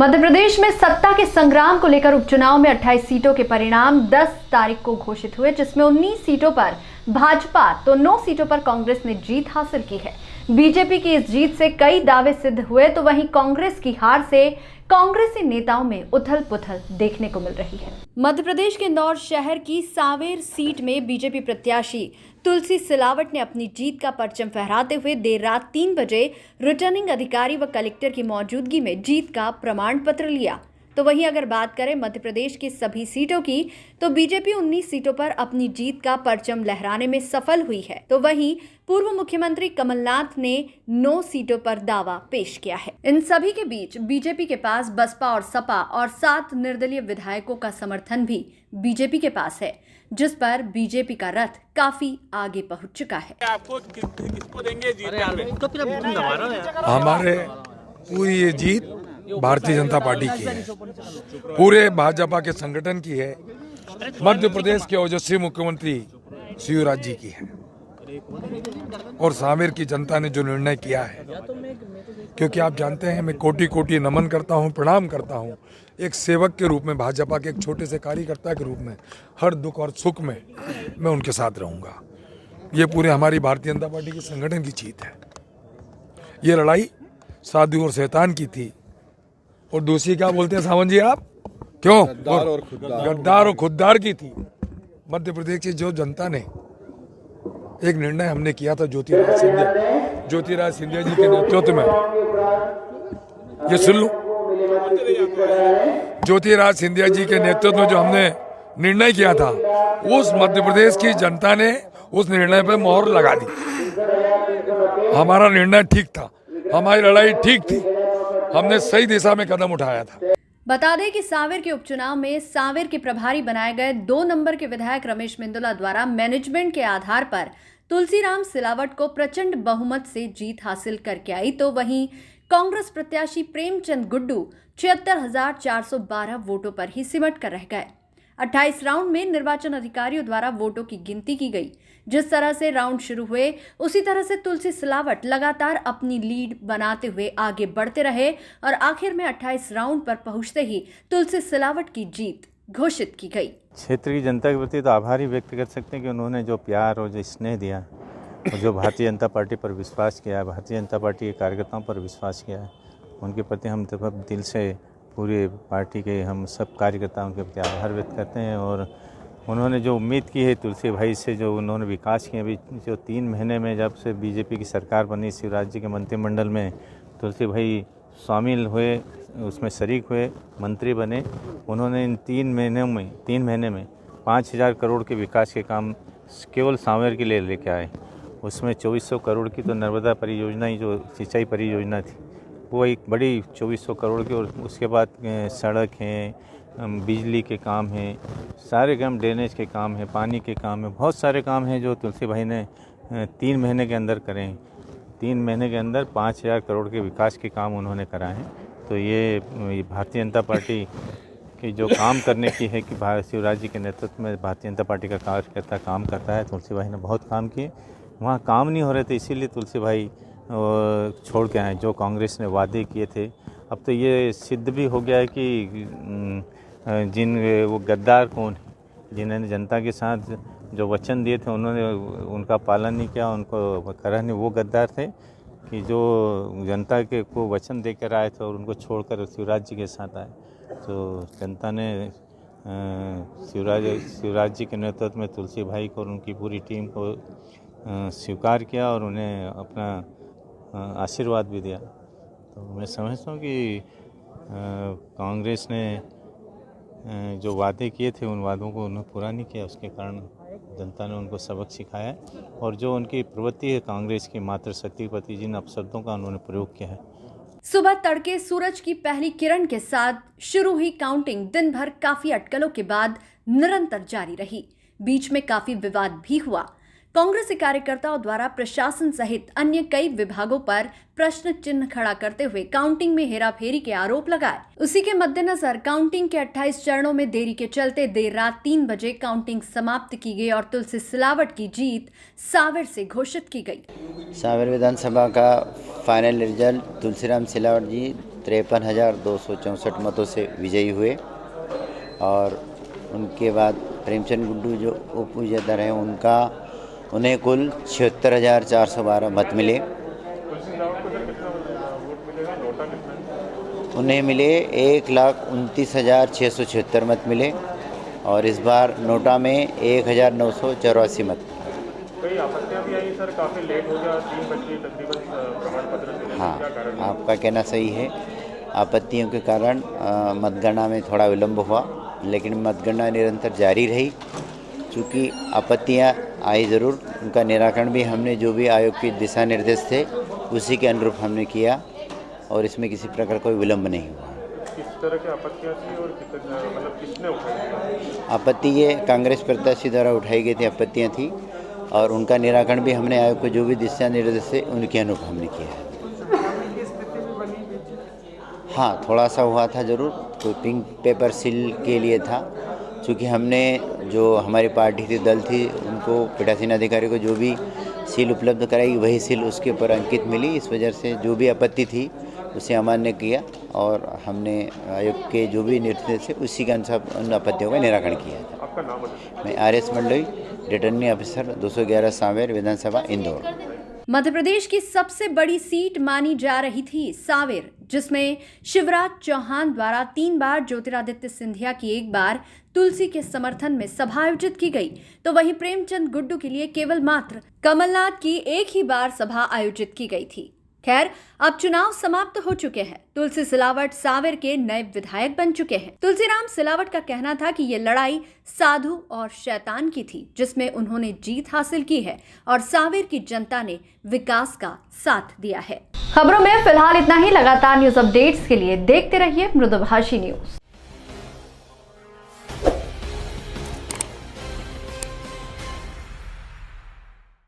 मध्य प्रदेश में सत्ता के संग्राम को लेकर उपचुनाव में 28 सीटों के परिणाम 10 तारीख को घोषित हुए, जिसमें 19 सीटों पर भाजपा तो 9 सीटों पर कांग्रेस ने जीत हासिल की है। बीजेपी की इस जीत से कई दावे सिद्ध हुए, तो वहीं कांग्रेस की हार से कांग्रेसी नेताओं में उथल-पुथल देखने को मिल रही है। मध्य प्रदेश के इंदौर शहर की सांवेर सीट में बीजेपी प्रत्याशी तुलसी सिलावट ने अपनी जीत का परचम फहराते हुए देर रात 3 बजे रिटर्निंग अधिकारी व कलेक्टर की मौजूदगी में जीत का प्रमाण पत्र लिया। तो वहीं अगर बात करें मध्य प्रदेश की सभी सीटों की, तो बीजेपी 19 सीटों पर अपनी जीत का परचम लहराने में सफल हुई है। तो वहीं पूर्व मुख्यमंत्री कमलनाथ ने 9 सीटों पर दावा पेश किया है। इन सभी के बीच बीजेपी के पास बसपा और सपा और 7 निर्दलीय विधायकों का समर्थन भी बीजेपी के पास है, जिस पर बीजेपी का रथ काफी आगे पहुंच चुका है। आपको किसको देंगे जीत? हमारे पूरी ये जीत भारतीय जनता पार्टी की है, पूरे भाजपा के संगठन की है, मध्य प्रदेश के ओजस्वी मुख्यमंत्री शिवराज जी की है और सांवेर की जनता ने जो निर्णय किया है। क्योंकि आप जानते हैं, मैं कोटि कोटि नमन करता हूं, प्रणाम करता हूं। एक सेवक के रूप में, भाजपा के एक छोटे से कार्यकर्ता के रूप में, हर दुख और सुख में मैं उनके साथ रहूंगा। ये पूरे हमारी भारतीय जनता पार्टी के संगठन की जीत है। ये लड़ाई साधु और शैतान की थी, और दूसरी क्या बोलते हैं सावंत जी आप, क्यों? गद्दार और खुददार की थी। मध्य प्रदेश की जो जनता ने एक निर्णय हमने किया था ज्योतिराज सिंधिया जी के नेतृत्व में, ये सुन लो, ज्योतिराज सिंधिया जी के नेतृत्व में जो हमने निर्णय किया था, उस मध्य प्रदेश की जनता ने उस निर्णय पर मोहर लगा दी। हमारा निर्णय ठीक था, हमारी लड़ाई ठीक थी, हमने सही दिशा में कदम उठाया था। बता दें कि सांवेर के उपचुनाव में सांवेर के प्रभारी बनाए गए 2 नंबर के विधायक रमेश मेंदोला द्वारा मैनेजमेंट के आधार पर तुलसीराम सिलावट को प्रचंड बहुमत से जीत हासिल करके आई। तो वहीं कांग्रेस प्रत्याशी प्रेमचंद गुड्डू 76,412 वोटों पर ही सिमट कर रह गए। 28 राउंड में निर्वाचन अधिकारियों द्वारा वोटों की गिनती की गई। जिस तरह से राउंड शुरू हुए, उसी तरह से तुलसी सिलावट लगातार अपनी लीड बनाते हुए आगे बढ़ते रहे और आखिर में 28 राउंड पर पहुंचते ही तुलसी सिलावट की जीत घोषित की गई। क्षेत्र की जनता के प्रति तो आभार ही व्यक्त कर सकते हैं कि उन्होंने जो प्यार और जो स्नेह दिया और जो भारतीय जनता पार्टी पर विश्वास किया, भारतीय जनता पार्टी के कार्यकर्ताओं पर विश्वास किया है, उनके प्रति हम दिल से पूरे पार्टी के हम सब कार्यकर्ता उनके प्रति आभार व्यक्त करते हैं। और उन्होंने जो उम्मीद की है तुलसी भाई से, जो उन्होंने विकास किया, अभी जो 3 महीने में जब से बीजेपी की सरकार बनी, शिवराज जी के मंत्रिमंडल में तुलसी भाई शामिल हुए, उसमें शरीक हुए, मंत्री बने, उन्होंने इन 3 महीने में 5,000 करोड़ के विकास के काम केवल सांवेर के लिए लेके आए। उसमें 2400 करोड़ की तो नर्मदा परियोजना ही, जो सिंचाई परियोजना थी, वो एक बड़ी 2400 करोड़ की, और उसके बाद सड़क हैं, बिजली के काम हैं, सारे काम, ड्रेनेज के काम हैं, पानी के काम हैं, बहुत सारे काम हैं जो तुलसी भाई ने 3 महीने के अंदर करें। 3 महीने के अंदर 5,000 करोड़ के विकास के काम उन्होंने कराए हैं। तो ये भारतीय जनता पार्टी की जो काम करने की है कि शिवराज जी के नेतृत्व में भारतीय जनता पार्टी का कार्यकर्ता काम करता है। तुलसी भाई ने बहुत काम किए, वहाँ काम नहीं हो रहे थे, इसीलिए तुलसी भाई छोड़ के आए। जो कांग्रेस ने वादे किए थे, अब तो ये सिद्ध भी हो गया है कि वो गद्दार कौन है, जिन्होंने जनता के साथ जो वचन दिए थे उन्होंने उनका पालन नहीं किया, उनको करा नहीं। वो गद्दार थे कि जो जनता के को वचन देकर आए थे और उनको छोड़कर शिवराज जी के साथ आए। तो जनता ने शिवराज जी के नेतृत्व में तुलसी भाई को और उनकी पूरी टीम को स्वीकार किया और उन्हें अपना आशीर्वाद भी दिया। तो मैं समझता हूँ कि कांग्रेस ने जो वादे किए थे, उन वादों को उन्होंने पूरा नहीं किया, उसके कारण जनता ने उनको सबक सिखाया। और जो उनकी प्रवृत्ति है कांग्रेस की मात्र शक्ति प्रति, जिन अपशब्दों का उन्होंने प्रयोग किया है। सुबह तड़के सूरज की पहली किरण के साथ शुरू हुई काउंटिंग दिन भर काफी अटकलों के बाद निरंतर जारी रही। बीच में काफी विवाद भी हुआ। कांग्रेसी कार्यकर्ताओं द्वारा प्रशासन सहित अन्य कई विभागों पर प्रश्न चिन्ह खड़ा करते हुए काउंटिंग में हेराफेरी के आरोप लगाए। उसी के मद्देनजर काउंटिंग के 28 चरणों में देरी के चलते देर रात 3 बजे काउंटिंग समाप्त की गई और तुलसी सिलावट की जीत सांवेर से घोषित की गई। सांवेर विधानसभा का फाइनल रिजल्ट तुलसीराम सिलावट जी 53,264 मतों से विजयी हुए। और उनके बाद प्रेमचंद गुड्डू जो उप विजेता रहे उन्हें कुल 76,412 मत मिले। उन्हें मिले 1,29,676 मत मिले और इस बार नोटा में 1,984 मत। कई आपत्तियां भी आई सर, काफ़ी लेट हो गया, 3 बजे तकरीबन प्रमाण पत्र देने। हाँ, क्या कारण है? आपका कहना सही है। आपत्तियों के कारण मतगणना में थोड़ा विलंब हुआ, लेकिन मतगणना निरंतर जारी रही। चूँकि आपत्तियां आई ज़रूर, उनका निराकरण भी हमने जो भी आयोग के दिशा निर्देश थे उसी के अनुरूप हमने किया और इसमें किसी प्रकार कोई विलंब नहीं हुआ। किस तरह की आपत्तियां थी और मतलब किसने उठाई? आपत्ति ये कांग्रेस प्रत्याशी द्वारा उठाई गई थी आपत्तियां थी और उनका निराकरण भी हमने आयोग को जो भी दिशा निर्देश थे उनके अनुरूप हमने किया है। हाँ, थोड़ा सा हुआ था ज़रूर, तो पिंक पेपर सील के लिए था। चूँकि हमने जो हमारी पार्टी थी, दल थी, उनको पीठासीन अधिकारी को जो भी सील उपलब्ध कराई वही सील उसके ऊपर अंकित मिली। इस वजह से जो भी आपत्ति थी उसे अमान्य किया और हमने आयोग के जो भी निर्देश थे उसी के अनुसार उन आपत्तियों का निराकरण किया था। आपका नाम बताइए। मैं RS मंडोई, रिटर्निंग ऑफिसर 211 सांवेर विधानसभा इंदौर। मध्य प्रदेश की सबसे बड़ी सीट मानी जा रही थी सांवेर, जिसमें शिवराज चौहान द्वारा 3 बार ज्योतिरादित्य सिंधिया की 1 बार तुलसी के समर्थन में सभा आयोजित की गई, तो वहीं प्रेमचंद गुड्डू के लिए केवल मात्र कमलनाथ की 1 ही बार सभा आयोजित की गई थी। खैर, अब चुनाव समाप्त हो चुके हैं। तुलसी सिलावट सांवेर के नए विधायक बन चुके हैं। तुलसीराम सिलावट का कहना था कि ये लड़ाई साधु और शैतान की थी, जिसमें उन्होंने जीत हासिल की है और सांवेर की जनता ने विकास का साथ दिया है। खबरों में फिलहाल इतना ही। लगातार न्यूज अपडेट्स के लिए देखते रहिए मृदुभाषी न्यूज।